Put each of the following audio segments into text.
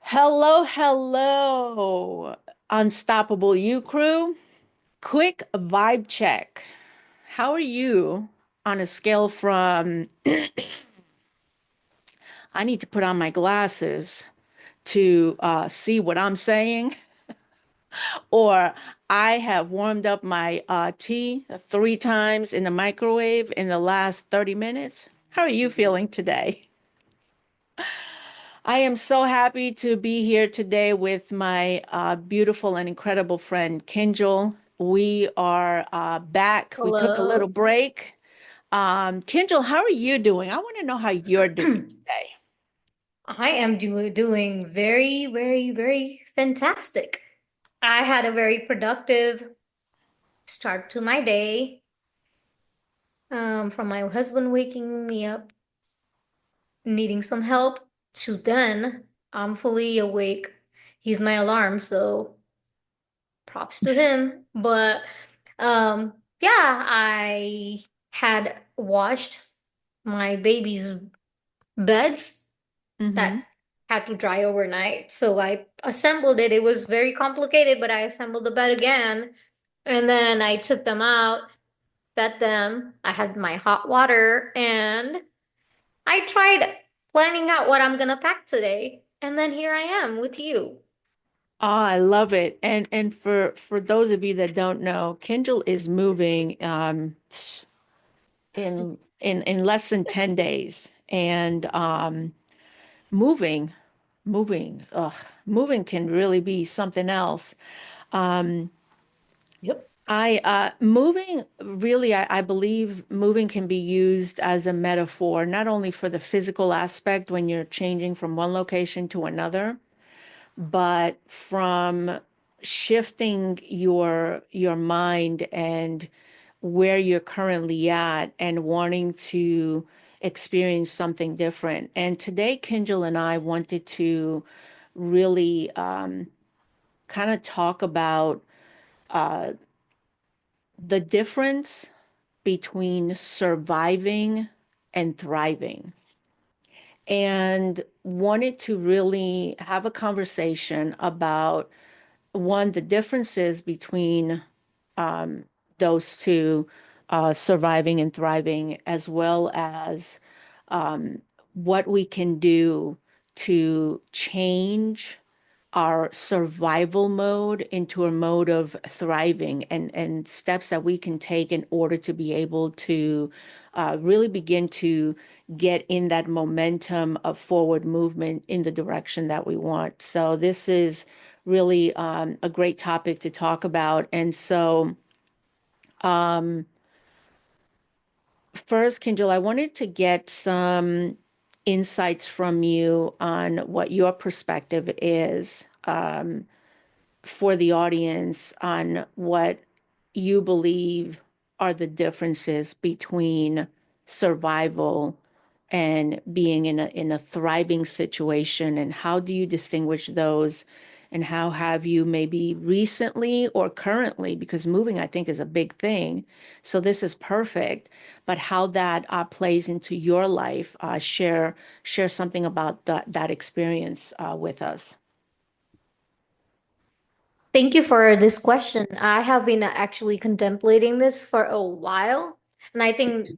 Hello, hello, Unstoppable You crew. Quick vibe check. How are you on a scale from I need to put on my glasses to see what I'm saying, or I have warmed up my tea 3 times in the microwave in the last 30 minutes? How are you feeling today? I am so happy to be here today with my beautiful and incredible friend Kinjal. We are back. We took a little Hello. break. Kinjal, how are you doing? I want to know how you're doing today. I am doing very, very, very fantastic. I had a very productive start to my day, from my husband waking me up, needing some help, to then I'm fully awake. He's my alarm, so props to him. But um, yeah, I had washed my baby's beds that Mm-hmm. had to dry overnight. So I assembled it. It was very complicated, but I assembled the bed again. And then I took them out, fed them. I had my hot water, and I tried planning out what I'm gonna pack today. And then here I am with you. Oh, I love it. And for those of you that don't know, Kinjal is moving in less than 10 days. And moving, moving, moving can really be something else. Um, Yep. I moving really, I believe moving can be used as a metaphor, not only for the physical aspect when you're changing from one location to another, but from shifting your mind and where you're currently at and wanting to experience something different. And today, Kinjal and I wanted to really kind of talk about uh, the difference between surviving and thriving, and wanted to really have a conversation about one, the differences between um, those two, surviving and thriving, as well as um, what we can do to change our survival mode into a mode of thriving, and steps that we can take in order to be able to really begin to get in that momentum of forward movement in the direction that we want. So this is really a great topic to talk about. And so um, first, Kindle, I wanted to get some insights from you on what your perspective is, for the audience, on what you believe are the differences between survival and being in a thriving situation, and how do you distinguish those, and how have you maybe recently or currently, because moving I think is a big thing, so this is perfect, but how that plays into your life. Share something about that experience with us. Thank you for this question. I have been actually contemplating this for a while, and I think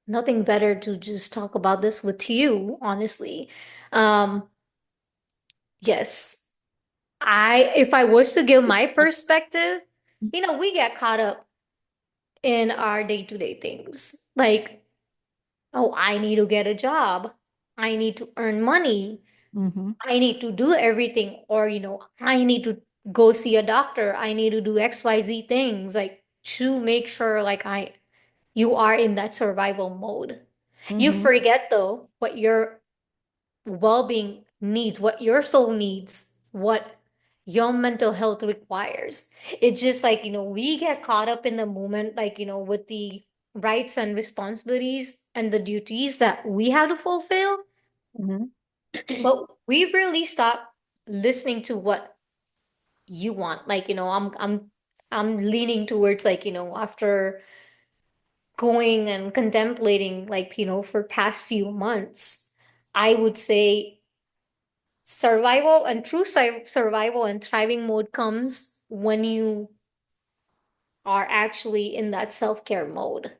nothing better to just talk about this with you, honestly. Um, yes, if I was to give my perspective, we get caught up in our day-to-day things. Like, oh, I need to get a job. I need to earn money. Mm-hmm. I need to do everything. Or, I need to go see a doctor. I need to do XYZ things, like to make sure you are in that survival mode. You Mm-hmm. forget though what your well-being needs, what your soul needs, what your mental health requires. It's just like, we get caught up in the moment, like, with the rights and responsibilities and the duties that we have to fulfill, Mm-hmm. but we really stop listening to what you want. Like, I'm leaning towards, like, after going and contemplating, like, for past few months, I would say survival and true survival and thriving mode comes when you are actually in that self-care mode.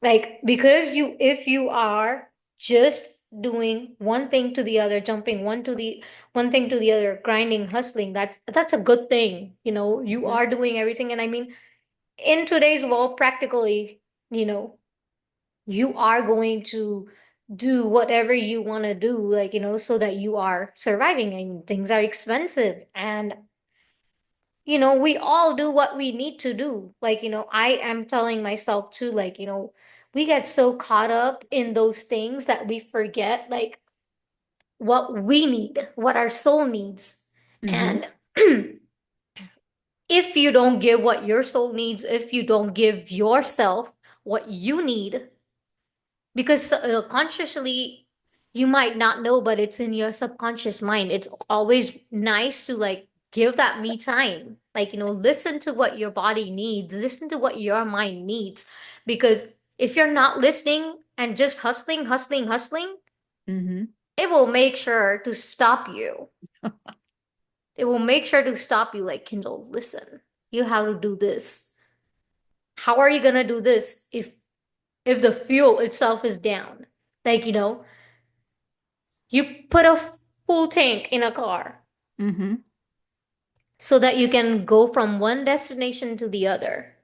Like, because if you are just doing one thing to the other, jumping one thing to the other, grinding, hustling, that's a good thing. You Mhm. are doing everything. And I mean, in today's world, practically, you know, you are going to do whatever you want to do, like, so that you are surviving, and things are expensive. And we all do what we need to do. Like, I am telling myself too, like, we get so caught up in those things that we forget, like, what we need, what our soul needs. Mhm. And if you don't give what your soul needs, if you don't give yourself what you need, because consciously you might not know, but it's in your subconscious mind. It's always nice to like give that me time, like, listen to what your body needs, listen to what your mind needs. Because if you're not listening and just hustling, hustling, hustling, Mhm. it will make sure to stop you. It will make sure to stop you, like, Kindle, listen, you have to do this. How are you gonna do this if the fuel itself is down? Like, you put a full tank in a car Mhm. so that you can go from one destination to the other.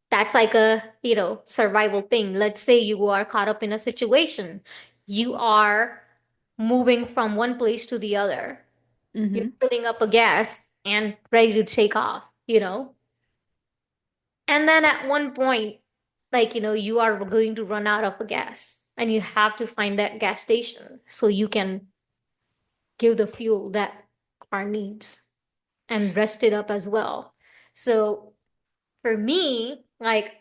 That's like a, survival thing. Let's say you are caught up in a situation. You are moving from one place to the other. You're Mhm. filling up a gas and ready to take off. And then at one point, like, you are going to run out of a gas and you have to find that gas station so you can give the fuel that car needs and rest it up as well. So for me, like,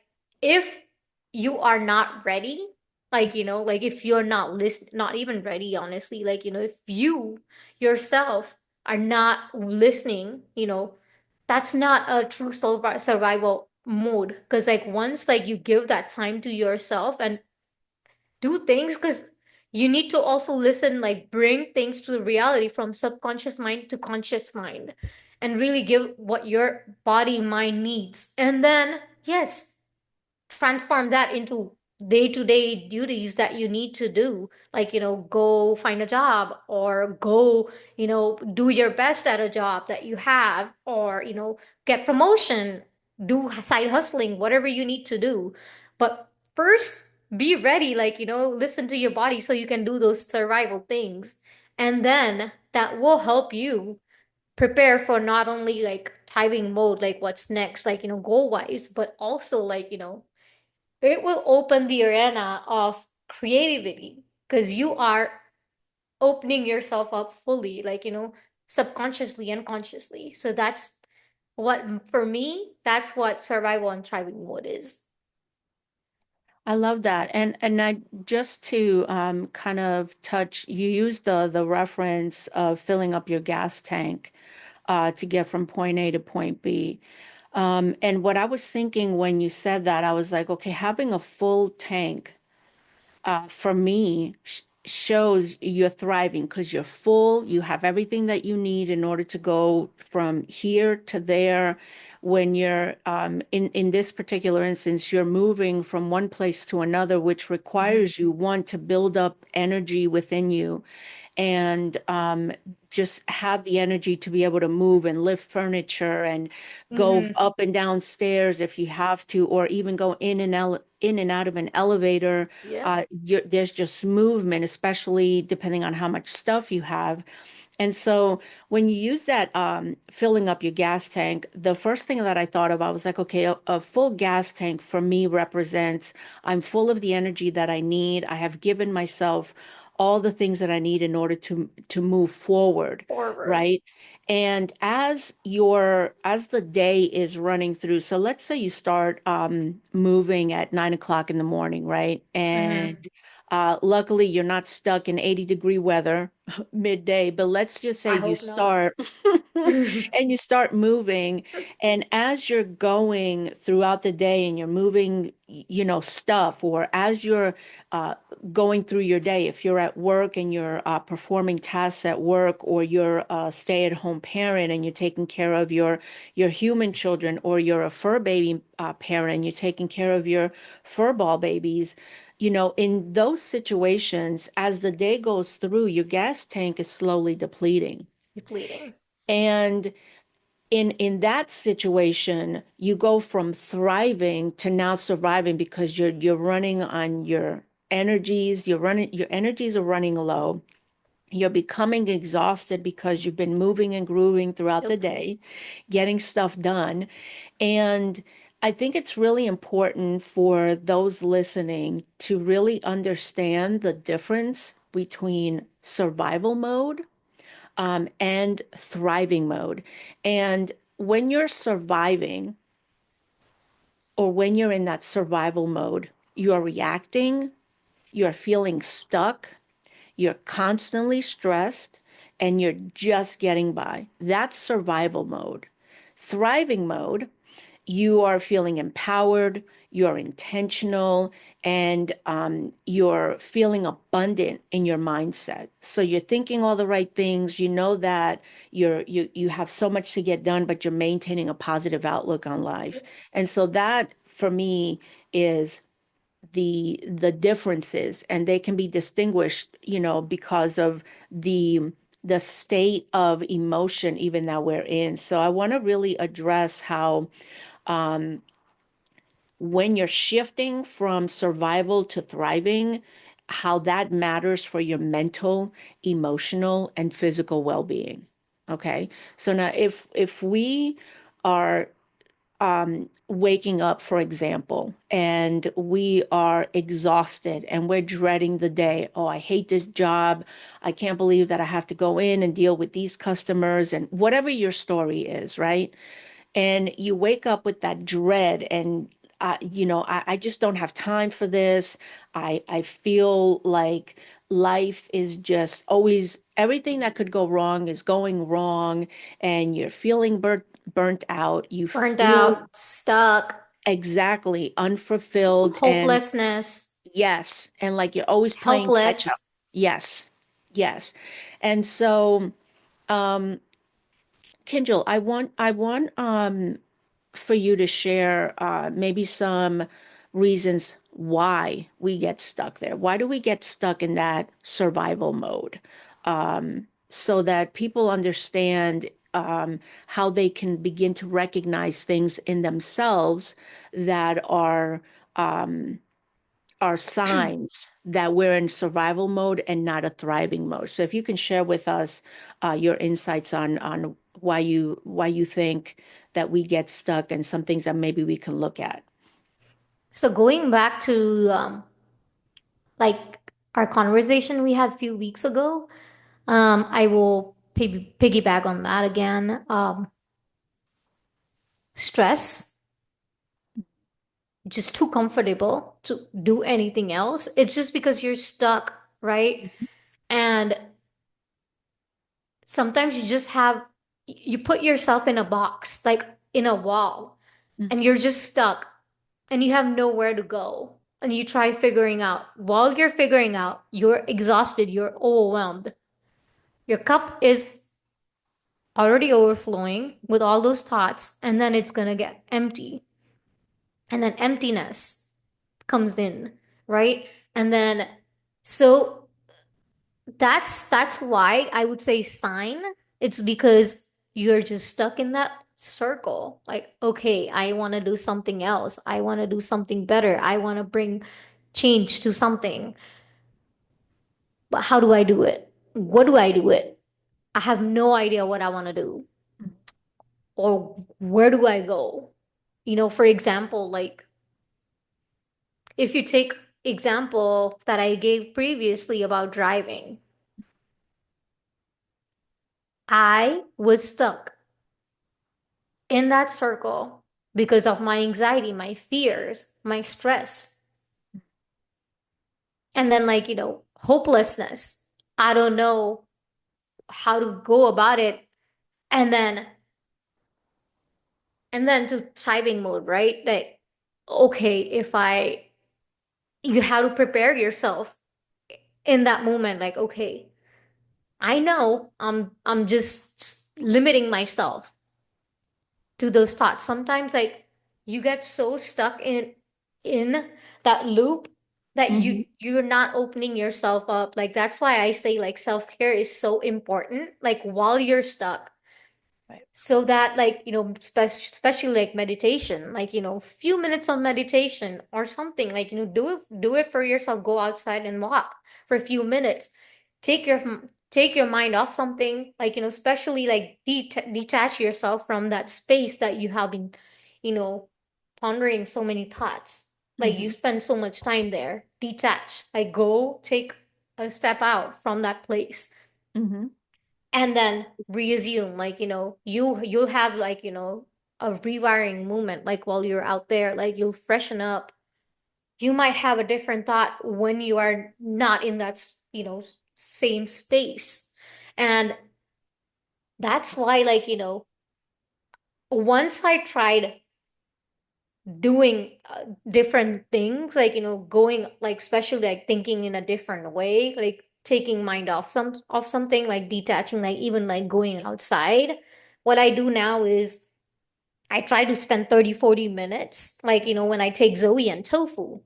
if you are not ready, like, like, if you're not even ready, honestly, like, if you yourself are not listening, that's not a true survival mode. Because, like, once, like, you give that time to yourself and do things, because you need to also listen, like, bring things to the reality from subconscious mind to conscious mind, and really give what your body mind needs. And then, yes, transform that into day-to-day duties that you need to do, like, go find a job, or go, do your best at a job that you have, or, get promotion, do side hustling, whatever you need to do. But first, be ready, like, listen to your body so you can do those survival things. And then that will help you prepare for not only like thriving mode, like what's next, like, goal wise, but also, like, it will open the arena of creativity, because you are opening yourself up fully, like, subconsciously and consciously. So that's what, for me, that's what survival and thriving mode is. I love that. And I just to kind of touch, you used the reference of filling up your gas tank to get from point A to point B. And what I was thinking when you said that, I was like, okay, having a full tank for me shows you're thriving because you're full, you have everything that you need in order to go from here to there. When you're in this particular instance, you're moving from one place to another, which requires you, one, to build up energy within you and just have the energy to be able to move and lift furniture and go Mm-hmm. up and down stairs if you have to, or even go in and out of an elevator. Yep. There's just movement, especially depending on how much stuff you have. And so when you use that filling up your gas tank, the first thing that I thought of, I was like, okay, a full gas tank for me represents I'm full of the energy that I need. I have given myself all the things that I need in order to move forward, Forward. right? And as the day is running through, so let's say you start moving at 9 o'clock in the morning, right? Mm-hmm. And Luckily, you're not stuck in 80-degree weather midday, but let's just say I you hope not. start and you start moving, and as you're going throughout the day and you're moving, stuff, or as you're uh, going through your day, if you're at work and you're performing tasks at work, or you're a stay-at-home parent and you're taking care of your human children, or you're a fur baby parent and you're taking care of your fur ball babies, in those situations, as the day goes through, your gas tank is slowly depleting. Depleting. And in that situation, you go from thriving to now surviving because you're running on your energies are running low. You're becoming exhausted because you've been moving and grooving throughout the Yep. day, getting stuff done. And I think it's really important for those listening to really understand the difference between survival mode, and thriving mode. And when you're surviving, or when you're in that survival mode, you're reacting, you're feeling stuck, you're constantly stressed, and you're just getting by. That's survival mode. Thriving mode, you are feeling empowered, you're intentional, and you're feeling abundant in your mindset. So you're thinking all the right things. You know that you have so much to get done, but you're maintaining a positive outlook on life. And so that for me is the differences, and they can be distinguished, because of the state of emotion even that we're in. So I want to really address how, um, when you're shifting from survival to thriving, how that matters for your mental, emotional, and physical well-being. Okay. So now if we are waking up, for example, and we are exhausted and we're dreading the day. Oh, I hate this job. I can't believe that I have to go in and deal with these customers, and whatever your story is, right? And you wake up with that dread, and I just don't have time for this. I feel like life is just always, everything that could go wrong is going wrong, and you're feeling burnt out. You Burned feel out, stuck, exactly unfulfilled, and hopelessness, yes, and like you're always playing catch up. helpless. Yes, yes. And so, um, Kindle, I want for you to share maybe some reasons why we get stuck there. Why do we get stuck in that survival mode? So that people understand how they can begin to recognize things in themselves that um, are signs that we're in survival mode and not a thriving mode. So if you can share with us your insights on why you think that we get stuck, and some things that maybe we can look at. So going back to like our conversation we had a few weeks ago, I will piggyback on that again. Stress, just too comfortable to do anything else. It's just because you're stuck, right? And sometimes you put yourself in a box, like in a wall, and you're just stuck and you have nowhere to go. And you try figuring out. While you're figuring out, you're exhausted, you're overwhelmed. Your cup is already overflowing with all those thoughts, and then it's going to get empty. And then emptiness comes in, right? And then so that's why I would say sign. It's because you're just stuck in that circle. Like, okay, I want to do something else. I want to do something better. I want to bring change to something. But how do I do it? What do I do it? I have no idea what I want to do or where do I go? For example, like if you take example that I gave previously about driving, I was stuck in that circle because of my anxiety, my fears, my stress. and then like, hopelessness. I don't know how to go about it. And then to thriving mode, right? Like, okay, if I you have to prepare yourself in that moment, like, okay, I know I'm just limiting myself to those thoughts. Sometimes like you get so stuck in that loop that Hmm. you're not opening yourself up. Like that's why I say like self-care is so important. Like while you're stuck, Right. so that like especially like meditation, like few minutes of meditation or something, like do it for yourself. Go outside and walk for a few minutes. Take your mind off something, like especially like detach yourself from that space that you have been you know pondering so many thoughts, like you Hmm. spend so much time there. Detach, like go take a step out from that place, Hmm. and then resume, like you'll have like a rewiring movement, like while you're out there, like you'll freshen up. You might have a different thought when you are not in that same space. And that's why, like once I tried doing different things, like going, like especially like thinking in a different way, like taking mind off something, like detaching, like even like going outside. What I do now is I try to spend 30-40 minutes, like when I take Zoe and Tofu.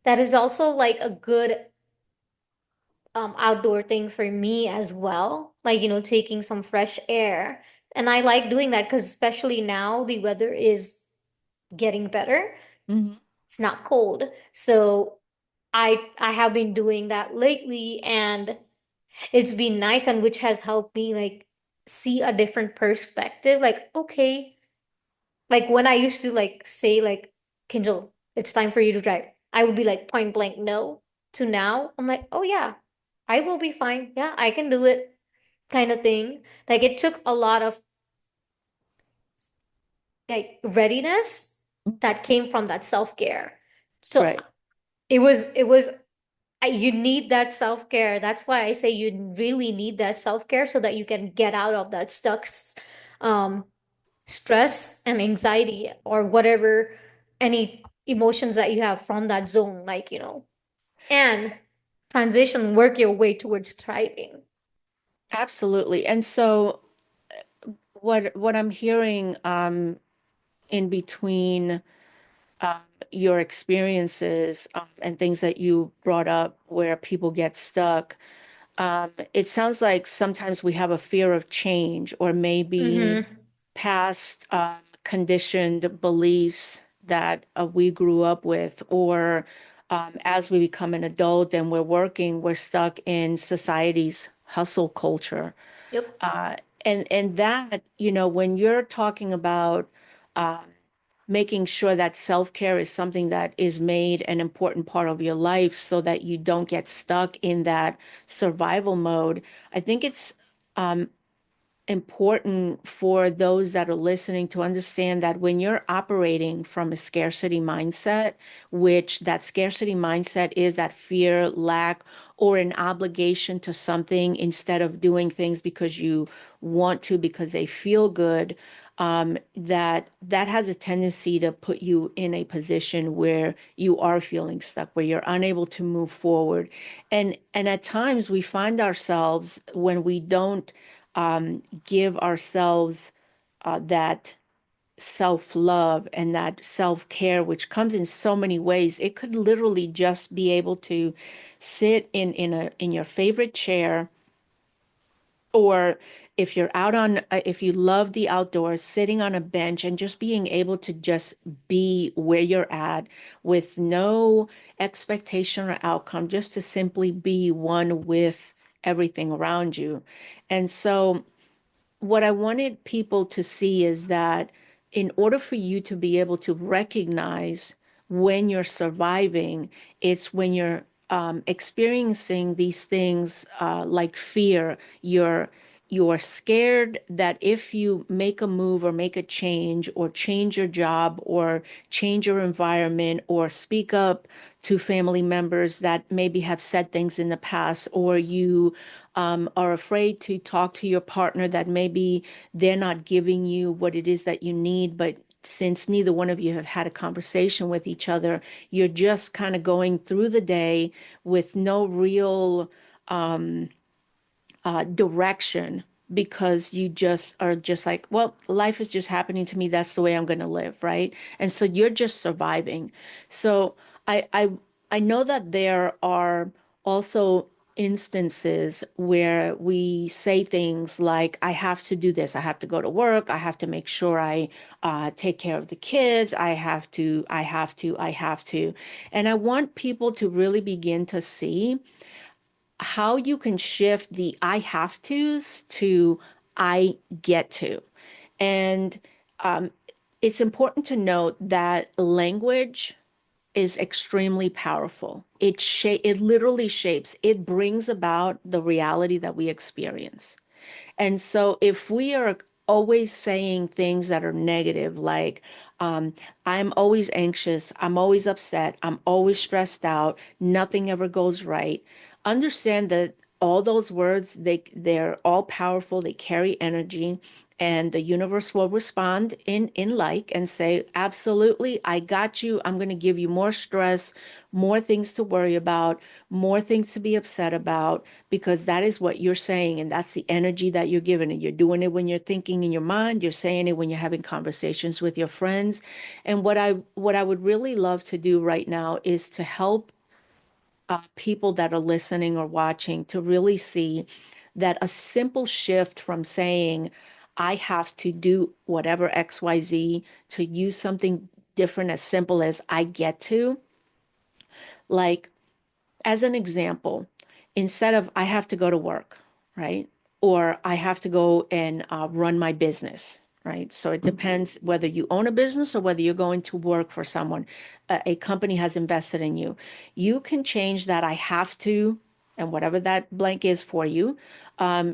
That is also like a good outdoor thing for me as well, like taking some fresh air. And I like doing that because especially now the weather is getting better. Hmm. It's not cold. So I have been doing that lately, and it's been nice, and which has helped me like see a different perspective. Like, okay, like when I used to like say like, Kindle, it's time for you to drive. I would be like point blank no. To now, I'm like, oh yeah, I will be fine. Yeah, I can do it, kind of thing. Like it took a lot of like readiness that came from that self-care. So Right. it was you need that self-care. That's why I say you really need that self-care so that you can get out of that stuck um stress and anxiety or whatever, any emotions that you have from that zone, like and transition, work your way towards thriving. Absolutely. And so what I'm hearing in between um, your experiences and things that you brought up where people get stuck, it sounds like sometimes we have a fear of change or maybe Mm-hmm. past conditioned beliefs that we grew up with, or as we become an adult and we're working, we're stuck in society's hustle culture. Yep. Uh, and that, when you're talking about um, making sure that self-care is something that is made an important part of your life so that you don't get stuck in that survival mode, I think it's um, important for those that are listening to understand that when you're operating from a scarcity mindset, which that scarcity mindset is that fear, lack, or an obligation to something instead of doing things because you want to, because they feel good, that has a tendency to put you in a position where you are feeling stuck, where you're unable to move forward. And at times we find ourselves when we don't give ourselves that self-love and that self-care, which comes in so many ways. It could literally just be able to sit in your favorite chair, or if you're out on if you love the outdoors, sitting on a bench and just being able to just be where you're at with no expectation or outcome, just to simply be one with everything around you. And so what I wanted people to see is that in order for you to be able to recognize when you're surviving, it's when you're experiencing these things like fear, you're you're scared that if you make a move or make a change or change your job or change your environment or speak up to family members that maybe have said things in the past, or you are afraid to talk to your partner that maybe they're not giving you what it is that you need, but since neither one of you have had a conversation with each other, you're just kind of going through the day with no real direction because you just are just like, well, life is just happening to me. That's the way I'm going to live, right? And so you're just surviving. So I I I know that there are also instances where we say things like, I have to do this, I have to go to work, I have to make sure I take care of the kids, I have to. And I want people to really begin to see how you can shift the I have tos to I get to. And um, it's important to note that language is extremely powerful. It literally shapes, it brings about the reality that we experience. And so if we are always saying things that are negative, like, um, I'm always anxious, I'm always upset, I'm always stressed out, nothing ever goes right, understand that all those words, they're all powerful, they carry energy, and the universe will respond in like and say, absolutely, I got you. I'm going to give you more stress, more things to worry about, more things to be upset about, because that is what you're saying, and that's the energy that you're giving. And you're doing it when you're thinking in your mind, you're saying it when you're having conversations with your friends. And what I would really love to do right now is to help people that are listening or watching to really see that a simple shift from saying, I have to do whatever XYZ, to use something different as simple as I get to. Like, as an example, instead of I have to go to work, right? Or I have to go and run my business, right? So it depends whether you own a business or whether you're going to work for someone. A company has invested in you. You can change that I have to, and whatever that blank is for you.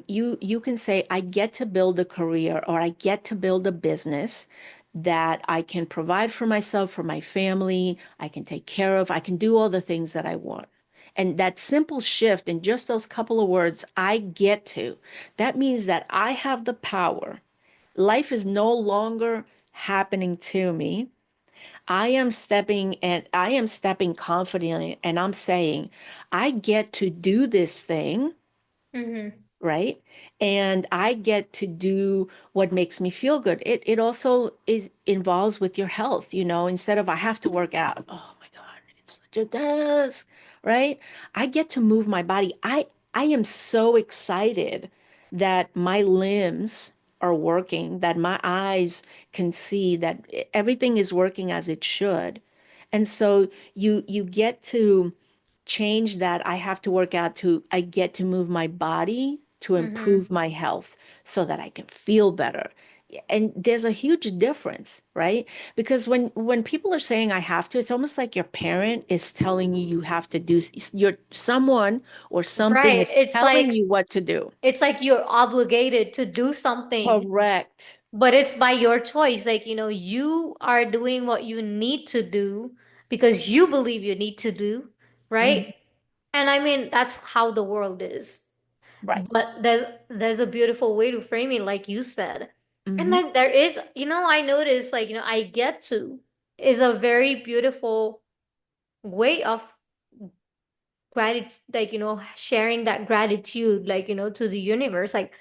You can say I get to build a career or I get to build a business that I can provide for myself, for my family, I can take care of, I can do all the things that I want. And that simple shift in just those couple of words, I get to, that means that I have the power. Life is no longer happening to me. I am stepping confidently and I'm saying, I get to do this thing, Mm-hmm. right? And I get to do what makes me feel good. It also is involves with your health, instead of I have to work out. Oh my God, it's such a task, right? I get to move my body. I am so excited that my limbs are working, that my eyes can see, that everything is working as it should. And so you get to change that I have to work out to I get to move my body to Mm-hmm. improve my health so that I can feel better. And there's a huge difference, right? Because when people are saying I have to, it's almost like your parent is telling you you have to do your someone or something Right. is telling you what to do. It's like you're obligated to do something, Correct. but it's by your choice. Like, you are doing what you need to do because you believe you need to do, right? Mhm. And I mean, that's how the world is. Right. But there's a beautiful way to frame it, like you said. And Hmm. like there is, I noticed like, I get to is a very beautiful way of gratitude, like, sharing that gratitude, like, to the universe. Like,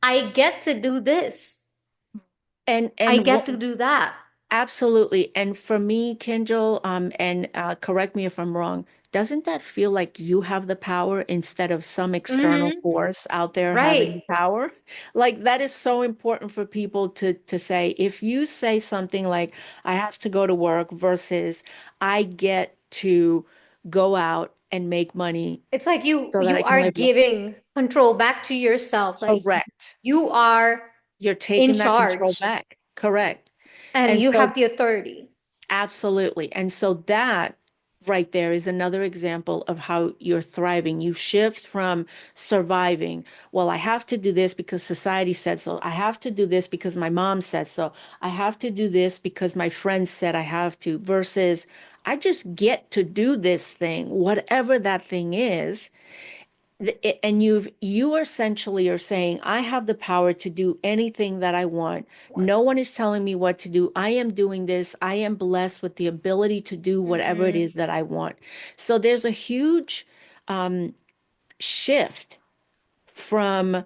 I get to do this. I And get what to do that. Absolutely. And for me, Kendall, and correct me if I'm wrong, doesn't that feel like you have the power instead of some external Mm-hmm. force out there having the Right. power? Like that is so important for people to say. If you say something like, I have to go to work versus I get to go out and make money It's like you so that you I can are live giving control back to yourself. Like correct. you are You're in taking that control charge back. Correct. and And you so have the authority. absolutely. And so that right there is another example of how you're thriving. You shift from surviving. Well, I have to do this because society said so. I have to do this because my mom said so. I have to do this because my friends said I have to, versus I just get to do this thing, whatever that thing is. And you essentially are saying, I have the power to do anything that I want. No one is telling me what to do. I am doing this. I am blessed with the ability to do whatever it Mm-hmm. is that I want. So there's a huge um, shift from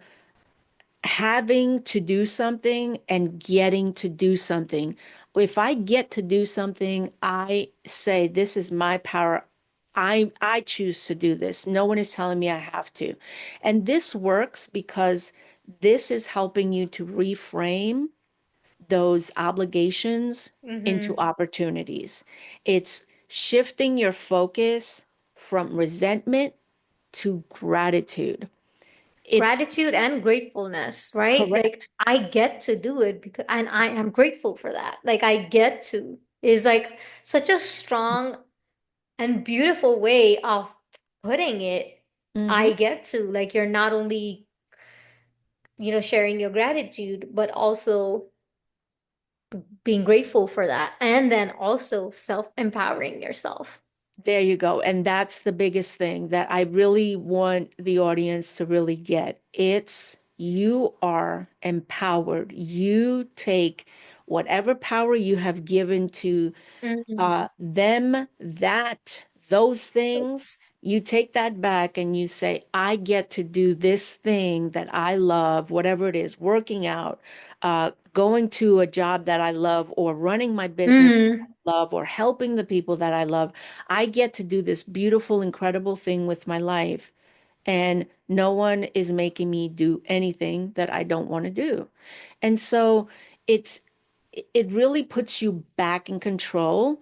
having to do something and getting to do something. If I get to do something, I say, this is my power. I choose to do this. No one is telling me I have to. And this works because this is helping you to reframe those obligations into Mm-hmm. opportunities. It's shifting your focus from resentment to gratitude. It Gratitude and gratefulness, right? Like correct. I get to do it because and I am grateful for that. Like I get to is like such a strong and beautiful way of putting it. Hmm. I get to like you're not only, sharing your gratitude, but also being grateful for that and then also self-empowering yourself. There you go. And that's the biggest thing that I really want the audience to really get. It's you are empowered. You take whatever power you have given to Mhm. those things, you take that back and you say, I get to do this thing that I love, whatever it is, working out, going to a job that I love, or running my business that Mhm. I love, or helping the people that I love. I get to do this beautiful, incredible thing with my life. And no one is making me do anything that I don't want to do. And so it's, it really puts you back in control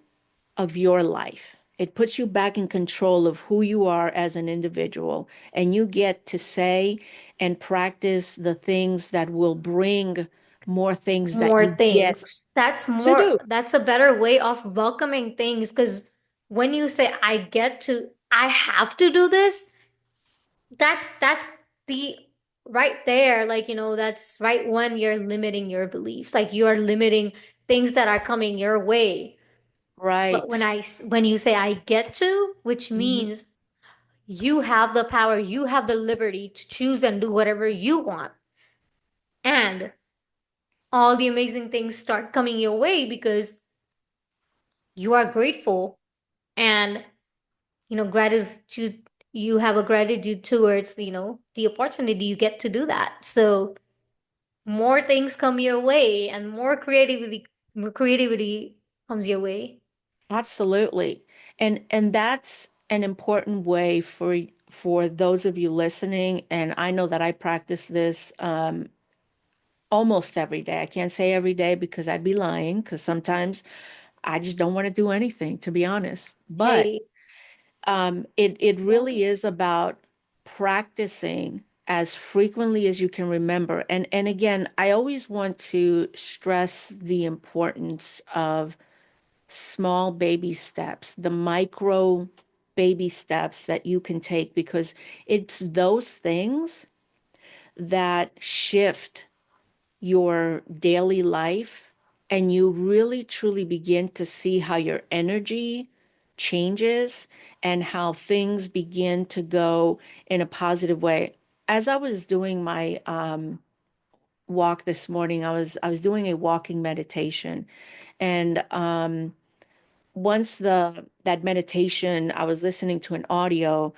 of your life. It puts you back in control of who you are as an individual, and you get to say and practice the things that will bring more things that More you things. get to do. That's a better way of welcoming things because when you say I have to do this, that's the right there, like, that's right when you're limiting your beliefs. Like you are limiting things that are coming your way. But Right. when you say I get to, which Mhm. means you have the power, you have the liberty to choose and do whatever you want. And all the amazing things start coming your way because you are grateful and gratitude, you have a gratitude towards the opportunity you get to do that. So more things come your way and more creativity comes your way. Absolutely. And that's an important way for those of you listening, and I know that I practice this almost every day. I can't say every day because I'd be lying, because sometimes I just don't want to do anything, to be honest. But Hey, it really is about practicing as frequently as you can remember. And again, I always want to stress the importance of small baby steps, the micro baby steps that you can take, because it's those things that shift your daily life, and you really truly begin to see how your energy changes and how things begin to go in a positive way. As I was doing my walk this morning, I was doing a walking meditation, and once the that meditation, I was listening to an audio.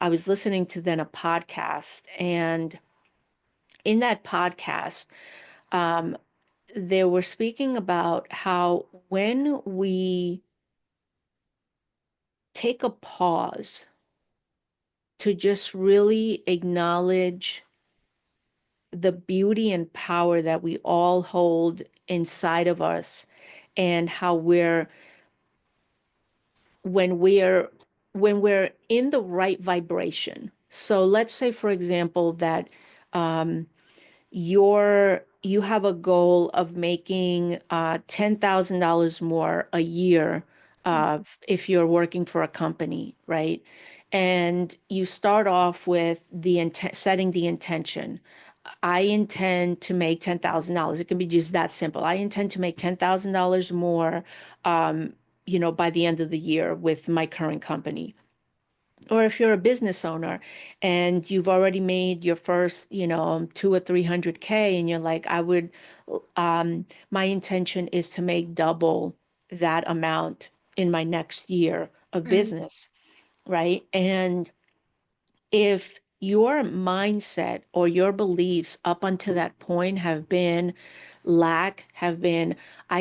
I was listening to then a podcast, and in that podcast, um, they were speaking about how when we take a pause to just really acknowledge the beauty and power that we all hold inside of us, and how when we're when we're in the right vibration. So let's say, for example, that um, you have a goal of making $10,000 more a year if you're working for a company, right? And you start off with the intent, setting the intention. I intend to make $10,000. It can be just that simple. I intend to make $10,000 more, um, by the end of the year with my current company. Or if you're a business owner and you've already made your first, two or 300K, and you're like, my intention is to make double that amount in my next year of Mm-hmm. business, right? And if your mindset or your beliefs up until that point have been, I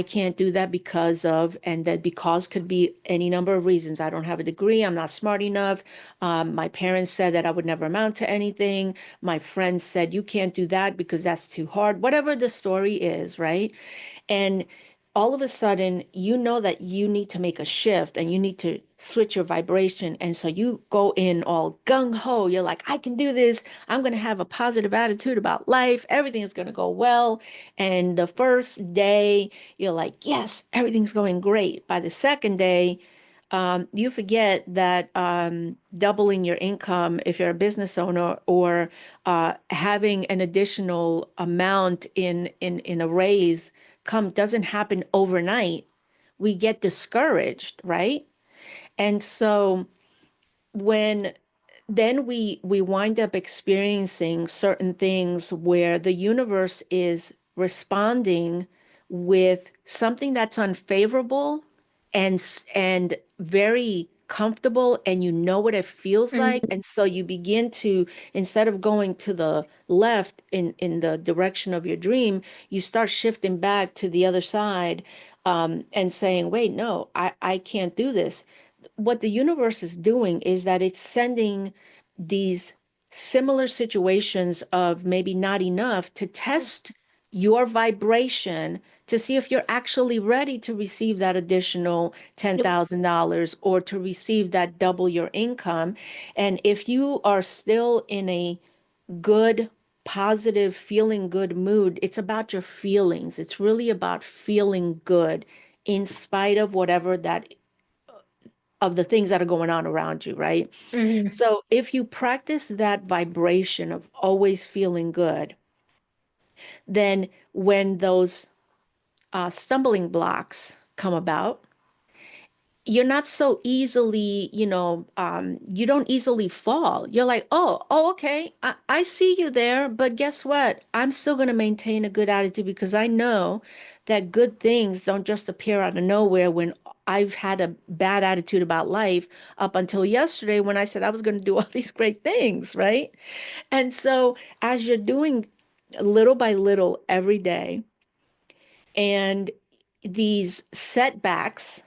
can't do that because of, and that because could be any number of reasons. I don't have a degree. I'm not smart enough. My parents said that I would never amount to anything. My friends said, you can't do that because that's too hard. Whatever the story is, right? And all of a sudden, you know that you need to make a shift and you need to switch your vibration. And so you go in all gung ho. You're like, I can do this. I'm going to have a positive attitude about life. Everything is going to go well. And the first day, you're like, yes, everything's going great. By the second day, you forget that doubling your income if you're a business owner, or having an additional amount in a raise doesn't happen overnight. We get discouraged, right? And so when then we wind up experiencing certain things where the universe is responding with something that's unfavorable and very comfortable, and you know what it feels like. Mm-hmm. And so you begin to, instead of going to the left in the direction of your dream, you start shifting back to the other side, and saying, wait, no, I can't do this. What the universe is doing is that it's sending these similar situations of maybe not enough to test your vibration, to see if you're actually ready to receive that additional Yep. $10,000 or to receive that double your income. And if you are still in a good, positive, feeling good mood, it's about your feelings. It's really about feeling good in spite of whatever that of the things that are going on around you, right? Mm-hmm. So if you practice that vibration of always feeling good, then when those stumbling blocks come about, you're not so easily, you don't easily fall. You're like, oh, okay, I see you there, but guess what? I'm still going to maintain a good attitude because I know that good things don't just appear out of nowhere when I've had a bad attitude about life up until yesterday when I said I was going to do all these great things, right? And so as you're doing little by little every day, and these setbacks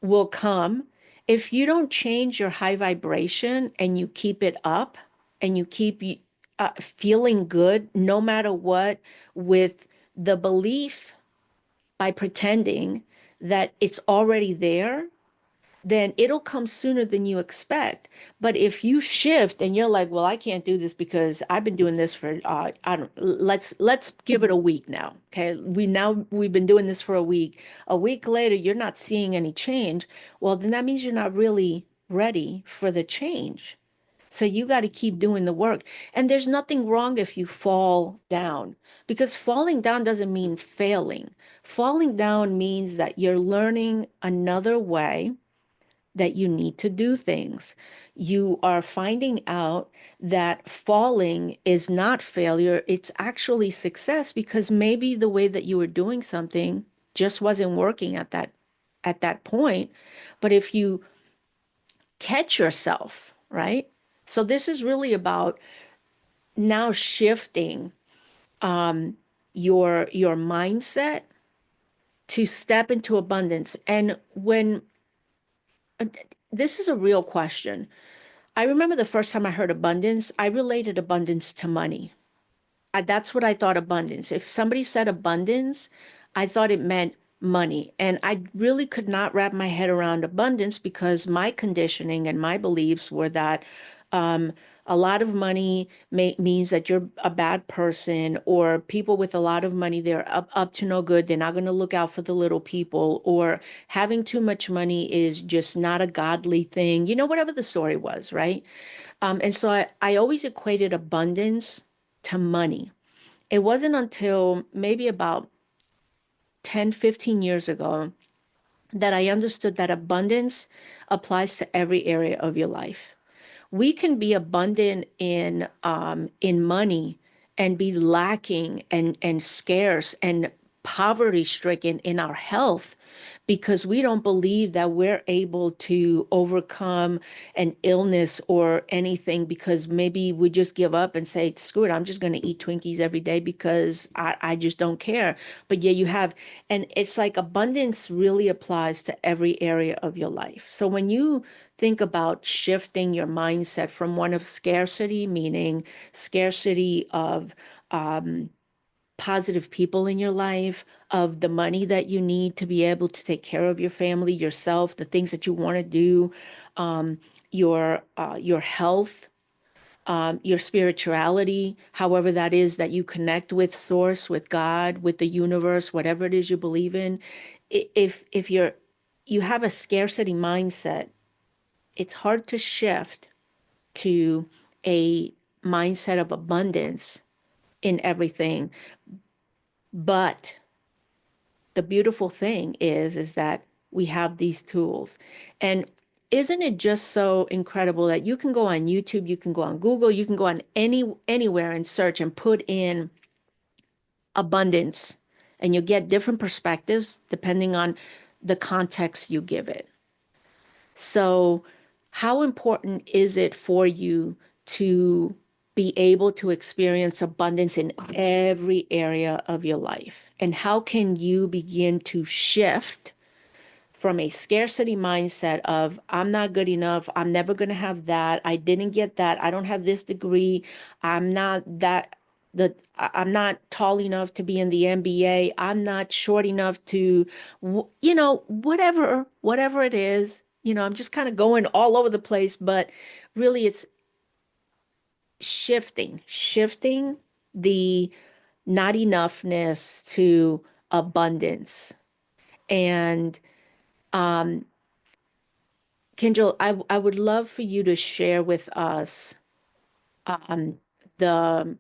will come, if you don't change your high vibration and you keep it up and you keep feeling good no matter what, with the belief, by pretending that it's already there, then it'll come sooner than you expect. But if you shift and you're like, well, I can't do this because I've been doing this for I don't let's give it a week now. Okay. We've been doing this for a week. A week later, you're not seeing any change. Well, then that means you're not really ready for the change. So you got to keep doing the work. And there's nothing wrong if you fall down, because falling down doesn't mean failing. Falling down means that you're learning another way that you need to do things. You are finding out that falling is not failure, it's actually success, because maybe the way that you were doing something just wasn't working at that point. But if you catch yourself, right? So this is really about now shifting um, your mindset to step into abundance. And when uh, this is a real question. I remember the first time I heard abundance, I related abundance to money. That's what I thought abundance. If somebody said abundance, I thought it meant money. And I really could not wrap my head around abundance because my conditioning and my beliefs were that Um, a lot of money means that you're a bad person, or people with a lot of money, they're up to no good. They're not going to look out for the little people, or having too much money is just not a godly thing. Whatever the story was, right? And so I always equated abundance to money. It wasn't until maybe about 10, 15 years ago that I understood that abundance applies to every area of your life. We can be abundant in money and be lacking and scarce and poverty stricken in our health because we don't believe that we're able to overcome an illness or anything, because maybe we just give up and say, screw it, I'm just going to eat Twinkies every day because I just don't care. But yeah, and it's like abundance really applies to every area of your life. So when you think about shifting your mindset from one of scarcity, meaning scarcity of um, positive people in your life, of the money that you need to be able to take care of your family, yourself, the things that you want to do, um, your health, your spirituality, however that is that you connect with source, with God, with the universe, whatever it is you believe in. If you have a scarcity mindset, it's hard to shift to a mindset of abundance in everything. But the beautiful thing is that we have these tools. And isn't it just so incredible that you can go on YouTube, you can go on Google, you can go on anywhere and search and put in abundance, and you get different perspectives depending on the context you give it. So, how important is it for you to be able to experience abundance in every area of your life? And how can you begin to shift from a scarcity mindset of, I'm not good enough, I'm never going to have that, I didn't get that, I don't have this degree, I'm not that I'm not tall enough to be in the NBA, I'm not short enough to, whatever it is, I'm just kind of going all over the place, but really it's shifting the not enoughness to abundance. And um Kendall, I would love for you to share with us um, the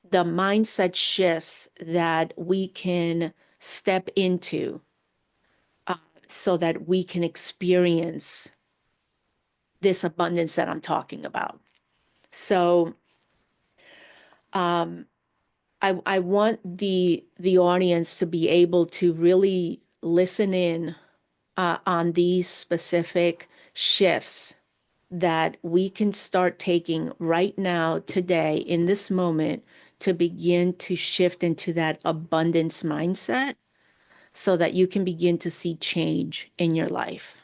the mindset shifts that we can step into, uh, so that we can experience this abundance that I'm talking about. So, um, I want the audience to be able to really listen in on these specific shifts that we can start taking right now, today, in this moment, to begin to shift into that abundance mindset so that you can begin to see change in your life.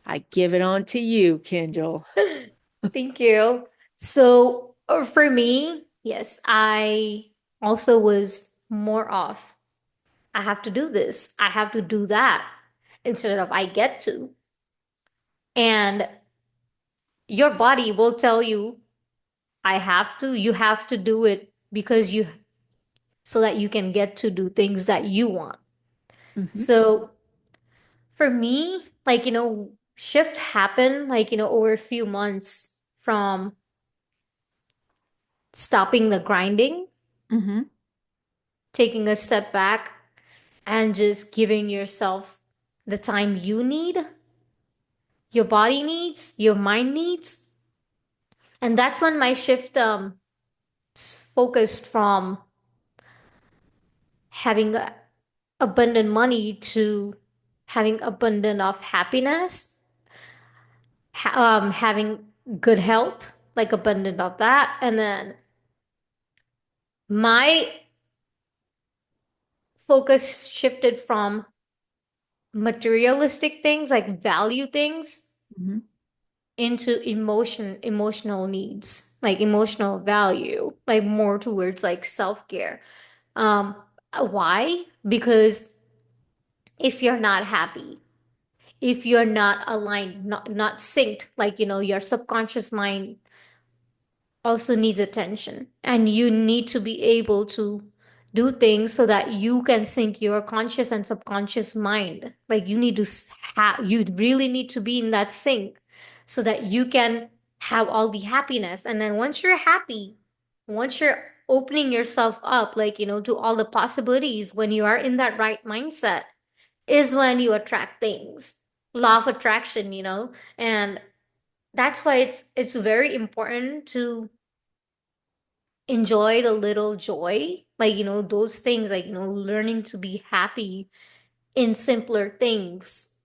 I give it on to you, Kendall. Thank you. So, for me, yes, I also was more of, I have to do this, I have to do that, instead of I get to. And your body will tell you, I have to, you have to do it because you, so that you can get to do things that you want. Hmm. So, for me, shift happened, over a few months from stopping the grinding, Hmm. taking a step back, and just giving yourself the time you need, your body needs, your mind needs. And that's when my shift focused from having abundant money to having abundant of happiness, having good health, like abundant of that. And then my focus shifted from materialistic things, like value things, Hmm. into emotional needs, like emotional value, like more towards like self-care. um why? Because if you're not happy, if you're not aligned, not synced, like, your subconscious mind also needs attention, and you need to be able to do things so that you can sync your conscious and subconscious mind. Like, you need to have, you really need to be in that sync so that you can have all the happiness. And then once you're happy, once you're opening yourself up, like, to all the possibilities, when you are in that right mindset, is when you attract things. Law of attraction, and that's why it's very important to enjoy the little joy, like, those things, like, learning to be happy in simpler things,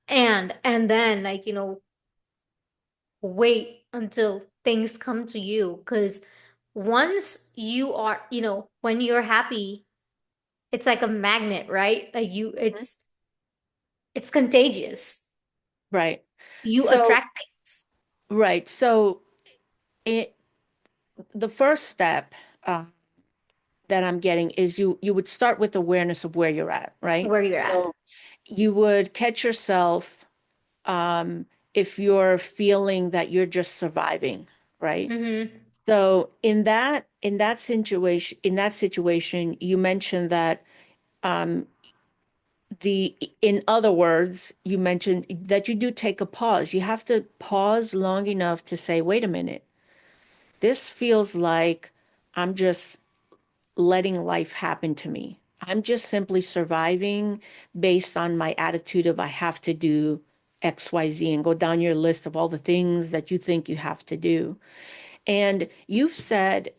and then, like, wait until things come to you, because once you are, when you're happy, it's like a magnet, right? Like, Mhm. it's contagious. Right. You So, attract things. right. So it the first step uh, that I'm getting is you would start with awareness of where you're at, right? Where you're at. So you would catch yourself um, if you're feeling that you're just surviving, right? Mm-hmm. So in that situation, you mentioned that um, in other words, you mentioned that you do take a pause. You have to pause long enough to say, wait a minute, this feels like I'm just letting life happen to me. I'm just simply surviving based on my attitude of I have to do XYZ and go down your list of all the things that you think you have to do. And you've said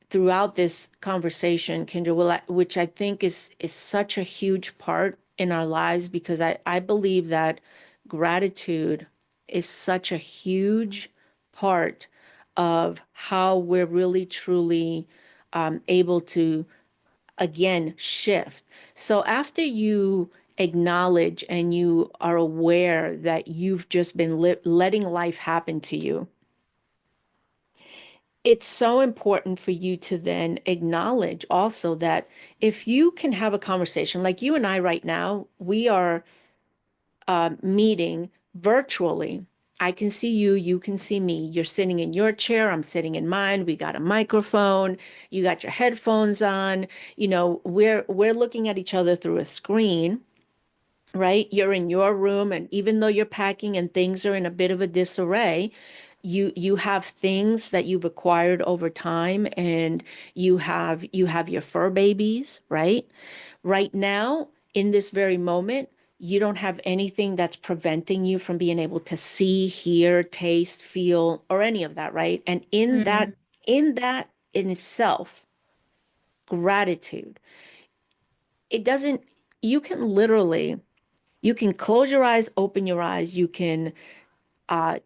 throughout this conversation, Kendra, which I think is such a huge part in our lives because I believe that gratitude is such a huge part of how we're really truly able to again shift. So after you acknowledge and you are aware that you've just been letting life happen to you, it's so important for you to then acknowledge also that if you can have a conversation like you and I right now, we are meeting virtually. I can see you, you can see me. You're sitting in your chair, I'm sitting in mine. We got a microphone, you got your headphones on. We're looking at each other through a screen, right? You're in your room, and even though you're packing and things are in a bit of a disarray, you have things that you've acquired over time, and you have your fur babies, right? Right now, in this very moment, you don't have anything that's preventing you from being able to see, hear, taste, feel, or any of that, right? And Mm-hmm. in that in itself, gratitude, it doesn't, you can literally, you can close your eyes, open your eyes, you can uh,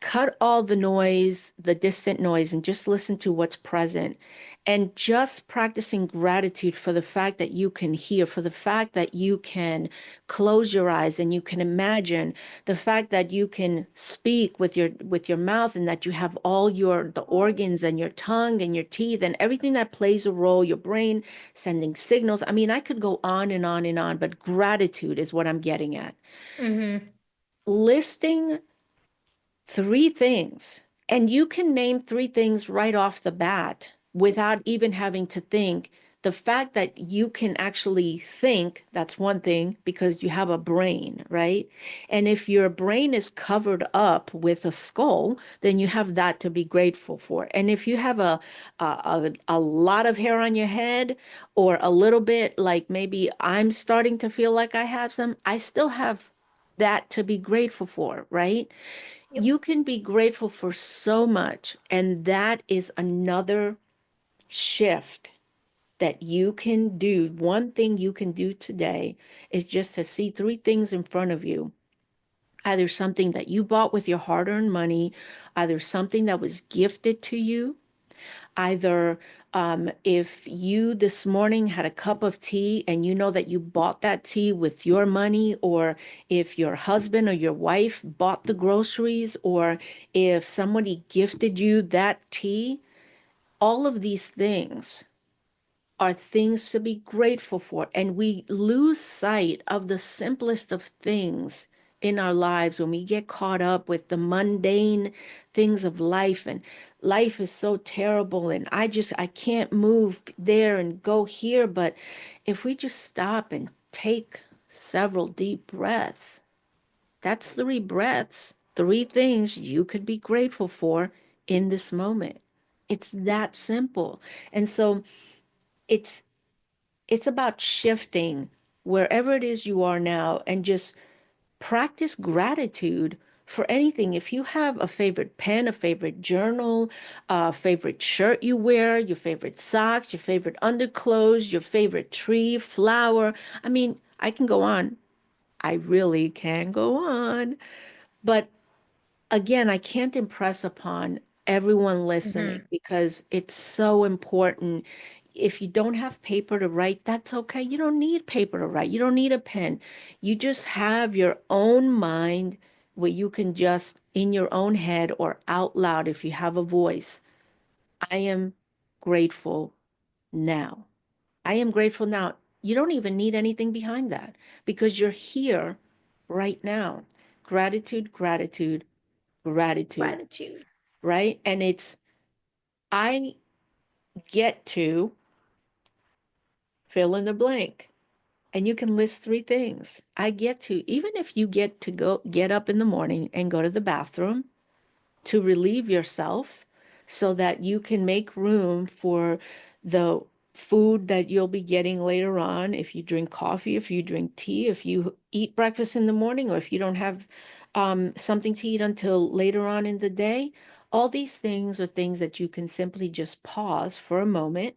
cut all the noise, the distant noise, and just listen to what's present. And just practicing gratitude for the fact that you can hear, for the fact that you can close your eyes and you can imagine, the fact that you can speak with your mouth and that you have all the organs and your tongue and your teeth and everything that plays a role, your brain sending signals. I mean, I could go on and on and on, but gratitude is what I'm getting at. Mm-hmm. Listing three things. And you can name three things right off the bat without even having to think. The fact that you can actually think, that's one thing because you have a brain, right? And if your brain is covered up with a skull, then you have that to be grateful for. And if you have a lot of hair on your head or a little bit, like maybe I'm starting to feel like I have some, I still have that to be grateful for, right? Yep. You can be grateful for so much. And that is another shift that you can do. One thing you can do today is just to see three things in front of you. Either something that you bought with your hard-earned money, either something that was gifted to you, either if you this morning had a cup of tea and you know that you bought that tea with your money, or if your husband or your wife bought the groceries, or if somebody gifted you that tea, all of these things are things to be grateful for. And we lose sight of the simplest of things in our lives when we get caught up with the mundane things of life. And life is so terrible. And I can't move there and go here. But if we just stop and take several deep breaths, that's 3 breaths, 3 things you could be grateful for in this moment. It's that simple. And so it's it's about shifting wherever it is you are now and just practice gratitude for anything. If you have a favorite pen, a favorite journal, a favorite shirt you wear, your favorite socks, your favorite underclothes, your favorite tree, flower, I mean, I can go on. I really can go on. But again, I can't impress upon everyone listening Hmm. because it's so important. If you don't have paper to write, that's okay. You don't need paper to write. You don't need a pen. You just have your own mind where you can just, in your own head or out loud, if you have a voice, I am grateful now. I am grateful now. You don't even need anything behind that because you're here right now. Gratitude, gratitude, gratitude, Gratitude. right? And it's, I get to fill in the blank. And you can list 3 things. I get to, even if you get to get up in the morning and go to the bathroom to relieve yourself so that you can make room for the food that you'll be getting later on. If you drink coffee, if you drink tea, if you eat breakfast in the morning, or if you don't have something to eat until later on in the day, all these things are things that you can simply just pause for a moment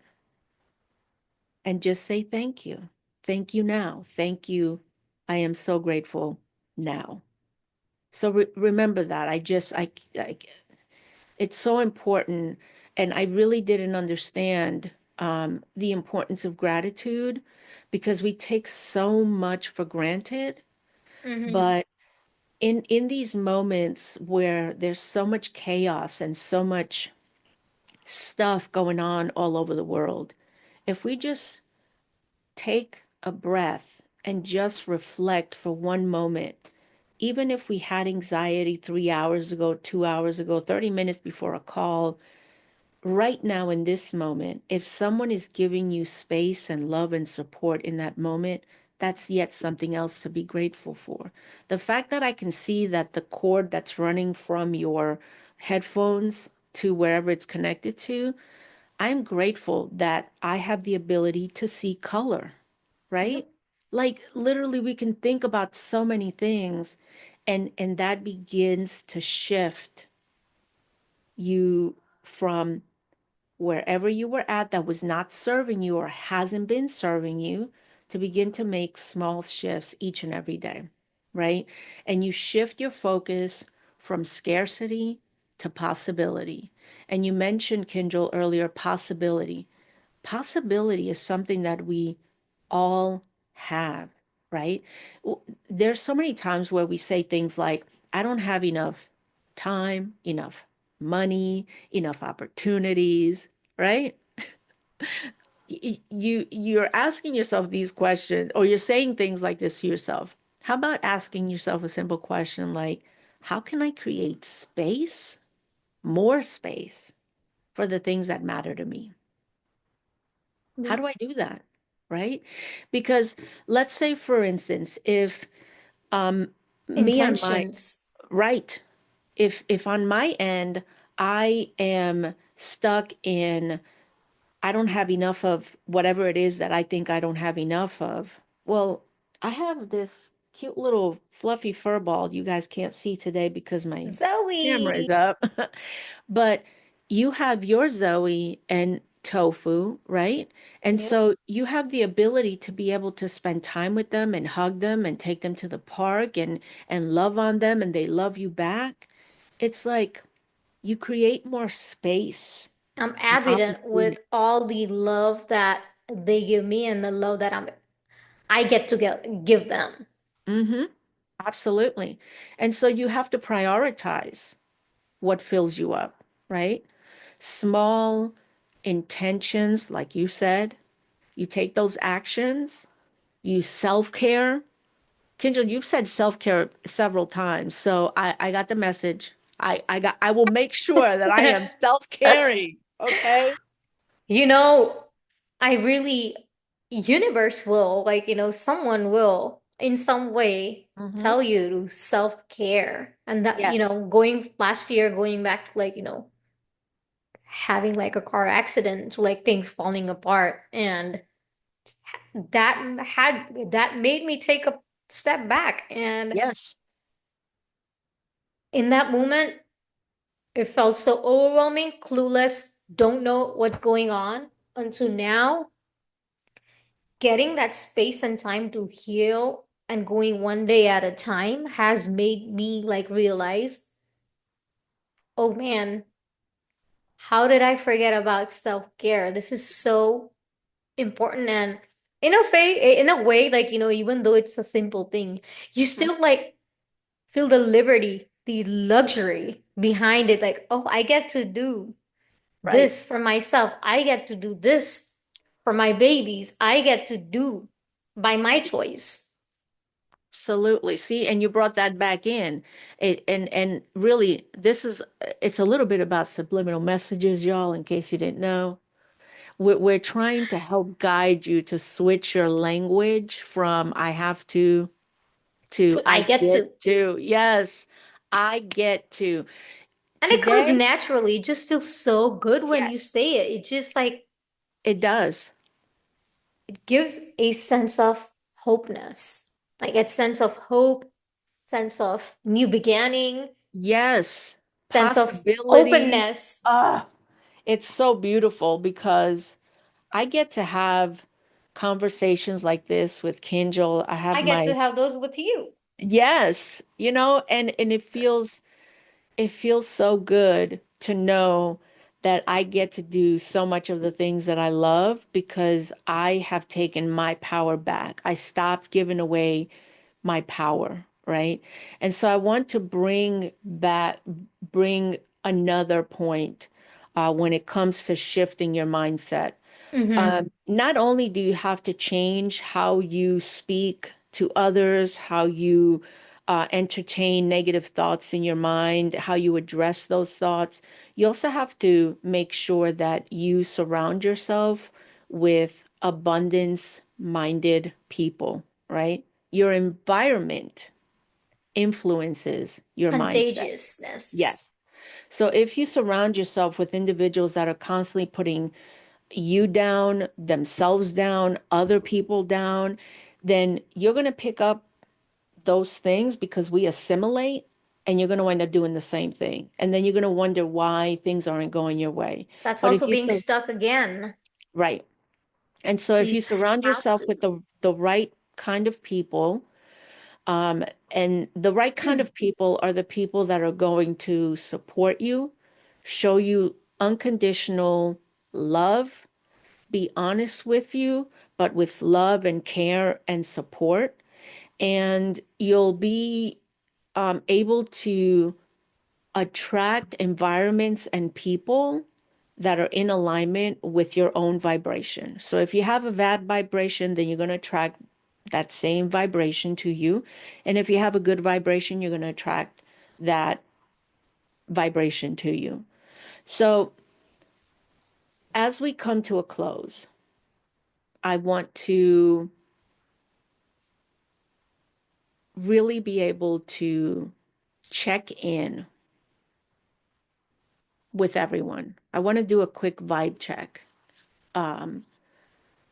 and just say thank you. Thank you now. Thank you. I am so grateful now. So remember that. I, it's so important. And I really didn't understand the importance of gratitude because we take so much for granted. Hmm. But in these moments where there's so much chaos and so much stuff going on all over the world, if we just take a breath and just reflect for one moment, even if we had anxiety 3 hours ago, 2 hours ago, 30 minutes before a call, right now in this moment, if someone is giving you space and love and support in that moment, that's yet something else to be grateful for. The fact that I can see that the cord that's running from your headphones to wherever it's connected to, I'm grateful that I have the ability to see color, Yep. right? Like literally we can think about so many things and that begins to shift you from wherever you were at that was not serving you or hasn't been serving you to begin to make small shifts each and every day, right? And you shift your focus from scarcity to possibility. And you mentioned, Kindle, earlier, possibility. Possibility is something that we all have, right? There's so many times where we say things like, I don't have enough time, enough money, enough opportunities, right? You're asking yourself these questions or you're saying things like this to yourself. How about asking yourself a simple question like, how can I create space, more space for the things that matter to me? How Yep. do I do that? Right? Because let's say, for instance, if um, me on my Intentions. right, if on my end I am stuck in I don't have enough of whatever it is that I think I don't have enough of. Well, I have this cute little fluffy fur ball you guys can't see today because my camera is Zoe. up. But you have your Zoe and Tofu, right? And Yep. so you have the ability to be able to spend time with them and hug them and take them to the park and love on them and they love you back. It's like you create more space I'm and evident opportunity. with all the love that they give me and the love that I get to give them. Mm-hmm. Absolutely. And so you have to prioritize what fills you up, right? Small intentions, like you said, You take those actions, you self-care. Kendra, you've said self-care several times, so I got the message. I will make sure that I am self-caring. Okay. You know, I really, universe will, like, someone will in some way Hmm. tell you to self-care. And that, Yes. going last year, going back to, like, having like a car accident, to, like, things falling apart. And that made me take a step back. And Yes. in that moment, it felt so overwhelming, clueless, don't know what's going on until now. Getting that space and time to heal and going one day at a time has made me like realize, oh man, how did I forget about self-care? This is so important. And in a way, like, even though it's a simple thing, you Mhm. still like feel the liberty, the luxury behind it. Like, oh, I get to do Right. this for myself. I get to do this for my babies. I get to do by my choice. Absolutely. See, and you brought that back in. And really, it's a little bit about subliminal messages, y'all, in case you didn't know. We're trying to help guide you to switch your language from I have to To I I get get to. to. Yes, I get to. And it comes Today, naturally. It just feels so good when you yes, say it. It just like it does. it gives a sense of hopeness. Like a sense of hope, sense of new beginning, Yes, sense of possibility. openness. Ah, it's so beautiful because I get to have conversations like this with Kinjal. I I have get my to have those with you. yes, and it feels so good to know that I get to do so much of the things that I love because I have taken my power back. I stopped giving away my power, right? And so I want to bring another point when it comes to shifting your mindset. Mm-hmm. Not only do you have to change how you speak to others, how you entertain negative thoughts in your mind, how you address those thoughts, you also have to make sure that you surround yourself with abundance-minded people, right? Your environment influences your mindset. Contagiousness. Yes. So if you surround yourself with individuals that are constantly putting you down, themselves down, other people down, then you're going to pick up those things because we assimilate and you're going to end up doing the same thing. And then you're going to wonder why things aren't going your way. That's But if also you being so stuck again. right. And so if We you surround have yourself to. with the right kind of people, and the right kind of people are the people that are going to support you, show you unconditional love, be honest with you, but with love and care and support. And you'll be able to attract environments and people that are in alignment with your own vibration. So if you have a bad vibration, then you're going to attract that same vibration to you. And if you have a good vibration, you're going to attract that vibration to you. So as we come to a close, I want to really be able to check in with everyone. I want to do a quick vibe check um,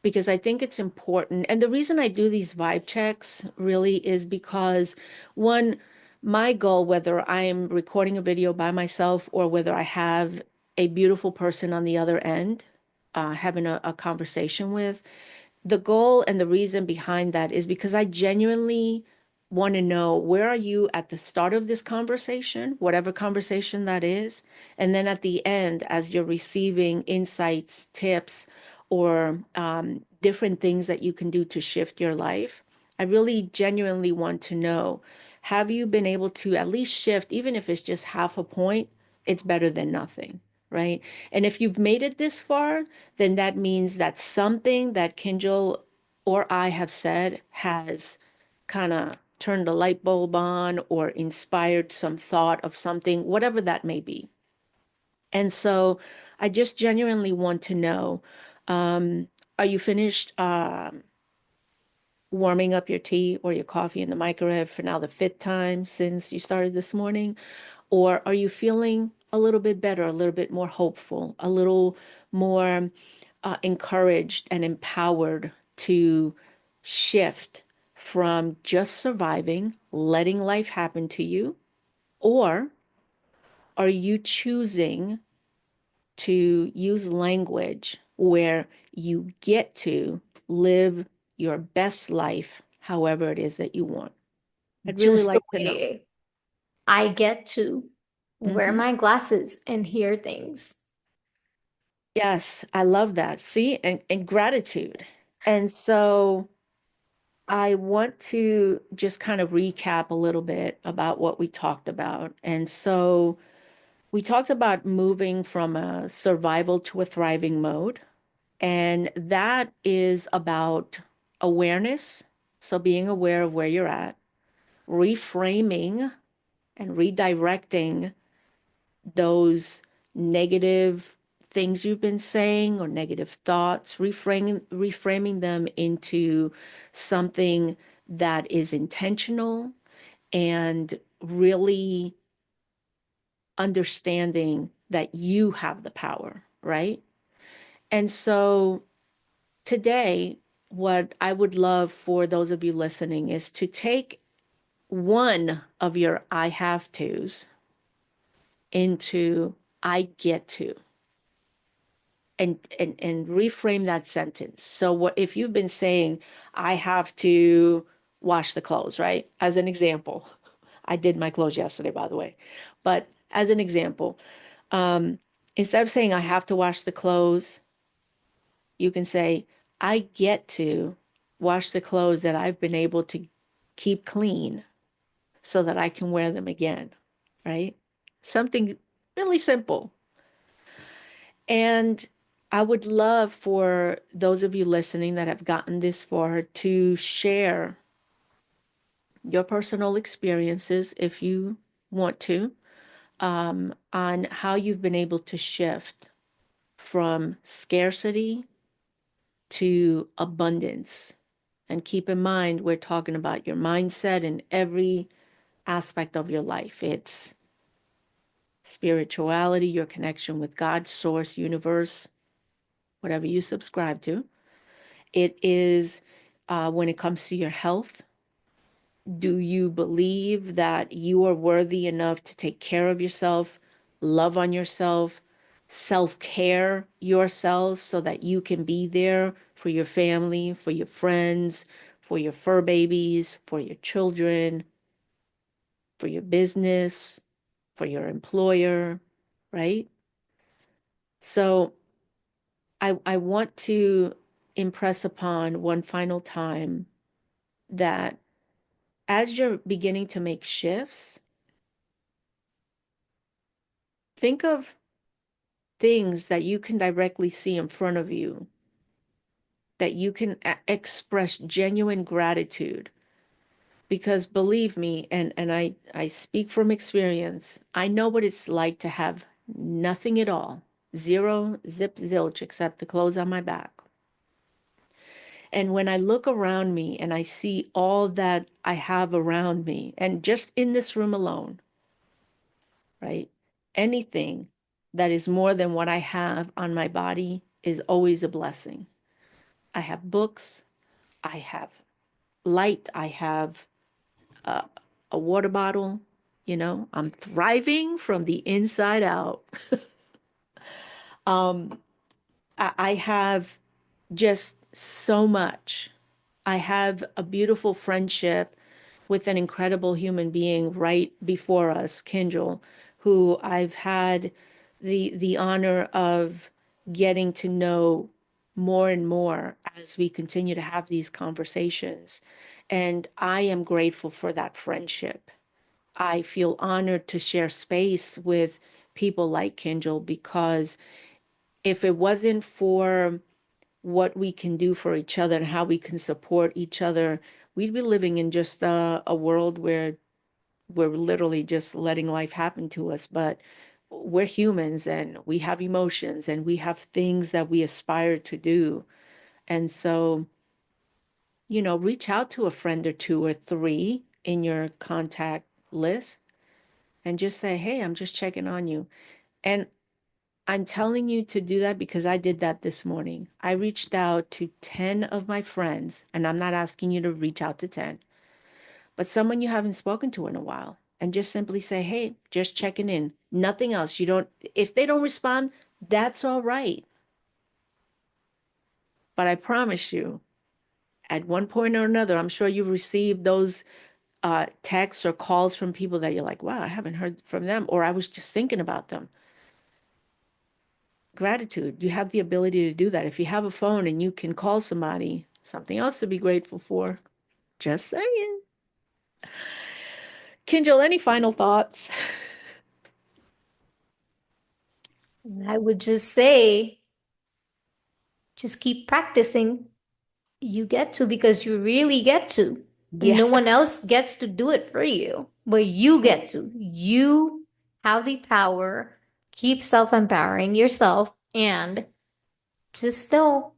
because I think it's important. And the reason I do these vibe checks really is because, one, my goal, whether I am recording a video by myself or whether I have a beautiful person on the other end, having a conversation with, the goal and the reason behind that is because I genuinely want to know where are you at the start of this conversation, whatever conversation that is, and then at the end, as you're receiving insights, tips, or different things that you can do to shift your life. I really genuinely want to know, have you been able to at least shift, even if it's just half a point, it's better than nothing. right? And if you've made it this far, then that means that something that Kinjal or I have said has kind of turned a light bulb on or inspired some thought of something, whatever that may be. And so I just genuinely want to know, um, are you finished warming up your tea or your coffee in the microwave for now the fifth time since you started this morning? Or are you feeling a little bit better, a little bit more hopeful, a little more encouraged and empowered to shift from just surviving, letting life happen to you? Or are you choosing to use language where you get to live your best life, however it is that you want? I'd really Just the like to know. way I get to wear Hmm. my glasses and hear things. Yes, I love that. See, and gratitude. And so I want to just kind of recap a little bit about what we talked about. And so we talked about moving from a survival to a thriving mode. And that is about awareness. So being aware of where you're at, reframing and redirecting those negative things you've been saying or negative thoughts, reframing them into something that is intentional and really understanding that you have the power, right? And so today, what I would love for those of you listening is to take one of your I have tos into I get to, and reframe that sentence. So what if you've been saying I have to wash the clothes, right? As an example. I did my clothes yesterday, by the way. But as an example, um, instead of saying I have to wash the clothes, you can say I get to wash the clothes that I've been able to keep clean so that I can wear them again, right? Something really simple. And I would love for those of you listening that have gotten this far to share your personal experiences, if you want to, on how you've been able to shift from scarcity to abundance. And keep in mind, we're talking about your mindset in every aspect of your life. It's spirituality, your connection with God, source, universe, whatever you subscribe to. It is when it comes to your health. Do you believe that you are worthy enough to take care of yourself, love on yourself, self care yourself so that you can be there for your family, for your friends, for your fur babies, for your children, for your business, for your employer, right? So I want to impress upon one final time that as you're beginning to make shifts, think of things that you can directly see in front of you, that you can express genuine gratitude. Because believe me, and I speak from experience, I know what it's like to have nothing at all, zero, zip, zilch, except the clothes on my back. And when I look around me and I see all that I have around me, and just in this room alone, right? Anything that is more than what I have on my body is always a blessing. I have books, I have light, I have uh, a water bottle. I'm thriving from the inside out. um, I have just so much. I have a beautiful friendship with an incredible human being right before us, Kindle, who I've had the honor of getting to know more and more as we continue to have these conversations. And I am grateful for that friendship. I feel honored to share space with people like Kindle, because if it wasn't for what we can do for each other and how we can support each other, we'd be living in just a world where we're literally just letting life happen to us. But we're humans and we have emotions and we have things that we aspire to do. And so, reach out to a friend or two or three in your contact list and just say, hey, I'm just checking on you. And I'm telling you to do that because I did that this morning. I reached out to 10 of my friends, and I'm not asking you to reach out to 10, but someone you haven't spoken to in a while, and just simply say, hey, just checking in. Nothing else. You don't, if they don't respond, that's all right. But I promise you, at one point or another, I'm sure you received those texts or calls from people that you're like, wow, I haven't heard from them, or I was just thinking about them. Gratitude. You have the ability to do that. If you have a phone and you can call somebody, something else to be grateful for. Just saying. Kinjal, any final thoughts? I would just say, just keep practicing. You get to because you really get to. Yeah. No one else gets to do it for you, but you get to. You have the power. Keep self-empowering yourself and just know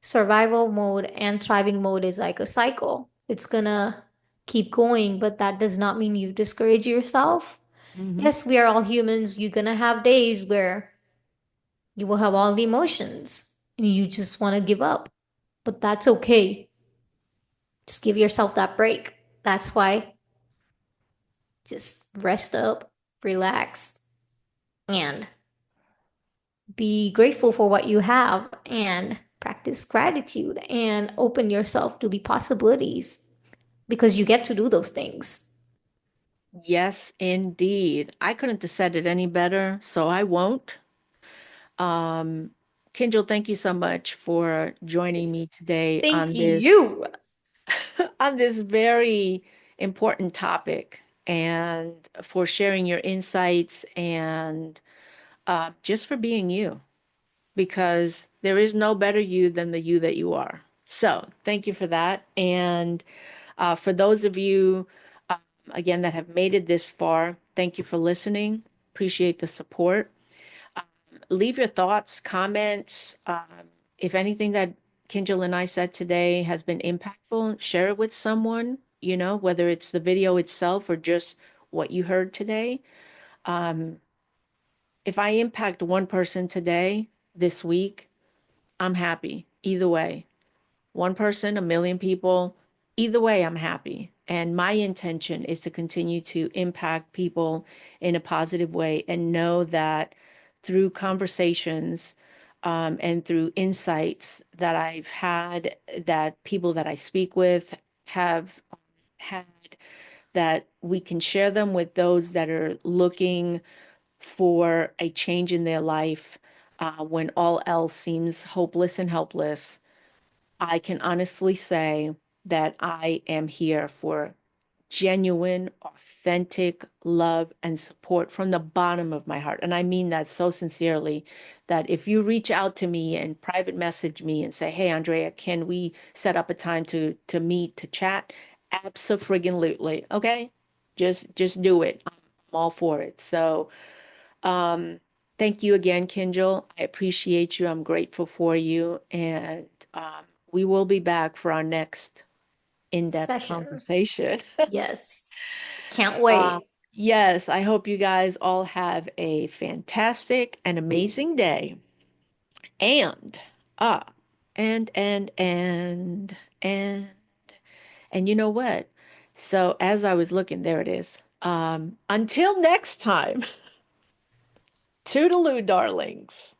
survival mode and thriving mode is like a cycle. It's gonna keep going, but that does not mean you discourage yourself. Hmm. Yes, we are all humans. You're gonna have days where you will have all the emotions and you just want to give up, but that's okay. Just give yourself that break. That's why just rest up, relax, and be grateful for what you have and practice gratitude and open yourself to the possibilities because you get to do those things. Yes, indeed. I couldn't have said it any better, so I won't. Um, Kinjal, thank you so much for joining Yes. me today Thank on this you. on this very important topic, and for sharing your insights, and just for being you, because there is no better you than the you that you are. So thank you for that. And for those of you, again, that have made it this far, thank you for listening. Appreciate the support. Leave your thoughts, comments. If anything that Kinjal and I said today has been impactful, share it with someone, whether it's the video itself or just what you heard today. Um, if I impact one person today, this week, I'm happy either way. One person, a million people, either way, I'm happy. And my intention is to continue to impact people in a positive way and know that through conversations and through insights that I've had, that people that I speak with have had, that we can share them with those that are looking for a change in their life when all else seems hopeless and helpless. I can honestly say that I am here for genuine, authentic love and support from the bottom of my heart. And I mean that so sincerely, that if you reach out to me and private message me and say, hey, Andrea, can we set up a time to meet, to chat? Abso-friggin-lutely. Okay? Just do it. I'm all for it. So um, thank you again, Kinjal. I appreciate you. I'm grateful for you. And we will be back for our next in-depth Session. conversation. Yes. Can't Uh, wait. yes, I hope you guys all have a fantastic and amazing day. And, uh, and, and you know what? So as I was looking, there it is. Until next time, toodaloo, darlings.